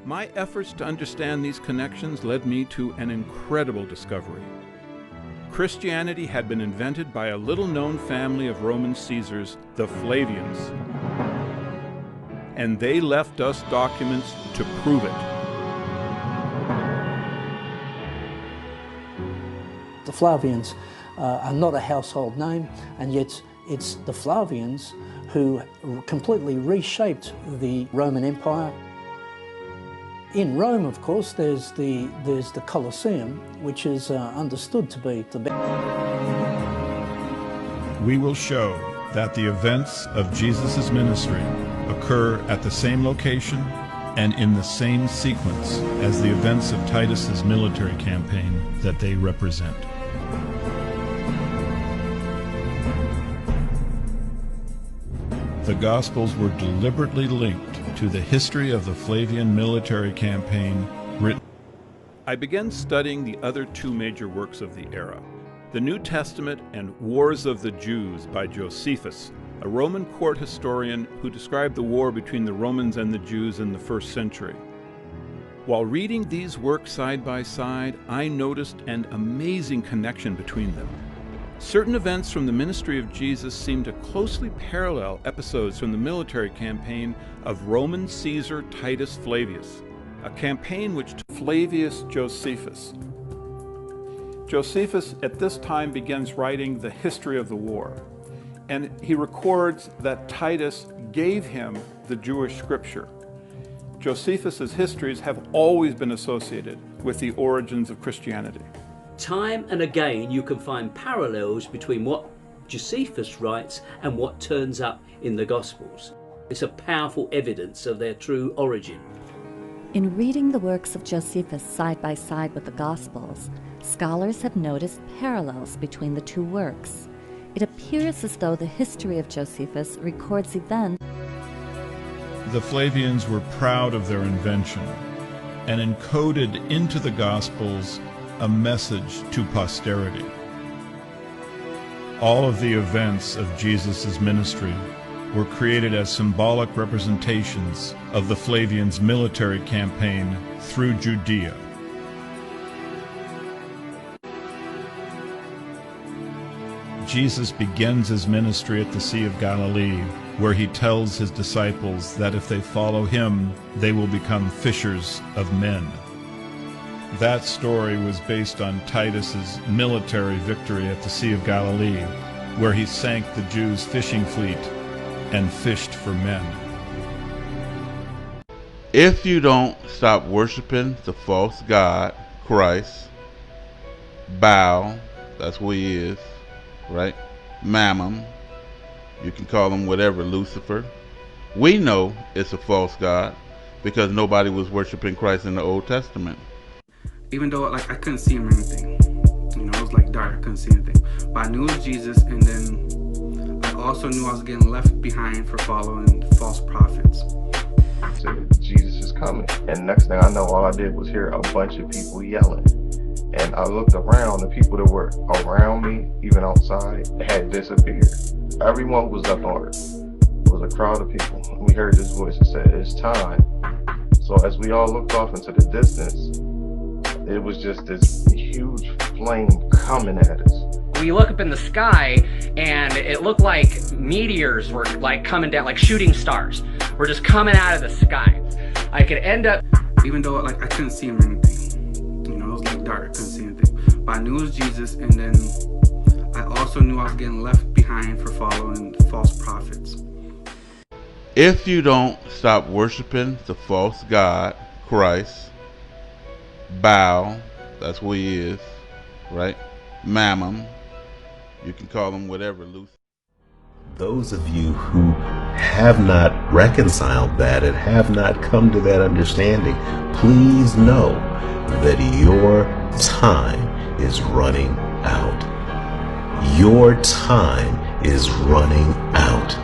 My efforts to understand these connections led me to an incredible discovery. Christianity had been invented by a little-known family of Roman Caesars, the Flavians, and they left us documents to prove it. The Flavians are not a household name, and yet it's the Flavians who completely reshaped the Roman Empire. In Rome, of course, there's the Colosseum, which is understood to be the best. We will show that the events of Jesus' ministry occur at the same location and in the same sequence as the events of Titus's military campaign that they represent. The Gospels were deliberately linked to the history of the Flavian military campaign written. I began studying the other two major works of the era, the New Testament and Wars of the Jews by Josephus, a Roman court historian who described the war between the Romans and the Jews in the first century. While reading these works side by side, I noticed an amazing connection between them. Certain events from the ministry of Jesus seem to closely parallel episodes from the military campaign of Roman Caesar Titus Flavius, a campaign which took Flavius Josephus. Josephus at this time begins writing the history of the war, and he records that Titus gave him the Jewish scripture. Josephus's histories have always been associated with the origins of Christianity. Time and again you can find parallels between what Josephus writes and what turns up in the Gospels. It's a powerful evidence of their true origin. In reading the works of Josephus side by side with the Gospels, scholars have noticed parallels between the two works. It appears as though the history of Josephus records events. The Flavians were proud of their invention and encoded into the Gospels a message to posterity. All of the events of Jesus' ministry were created as symbolic representations of the Flavians' military campaign through Judea. Jesus begins his ministry at the Sea of Galilee, where he tells his disciples that if they follow him, they will become fishers of men. That story was based on Titus's military victory at the Sea of Galilee, where he sank the Jews' fishing fleet and fished for men. If you don't stop worshiping the false god, Christ, Baal, that's who he is, right? Mammon, you can call him whatever, Lucifer. We know it's a false god because nobody was worshiping Christ in the Old Testament. Even though I couldn't see him or anything, it was like dark, I couldn't see anything. But I knew it was Jesus, and then I also knew I was getting left behind for following false prophets. So Jesus is coming, and next thing I know, all I did was hear a bunch of people yelling. And I looked around, the people that were around me, even outside, had disappeared. Everyone was up on it. It was a crowd of people. We heard this voice that said, "It's time." So as we all looked off into the distance, it was just this huge flame coming at us. We look up in the sky and it looked like meteors were like coming down, like shooting stars were just coming out of the sky. I could end up... Even though I couldn't see him or anything, it was like dark, I couldn't see anything. But I knew it was Jesus, and then I also knew I was getting left behind for following false prophets. If you don't stop worshiping the false god, Christ, Baal, that's who he is, right? Mammon, you can call him whatever, Lucifer. Those of you who have not reconciled that and have not come to that understanding, please know that your time is running out. Your time is running out.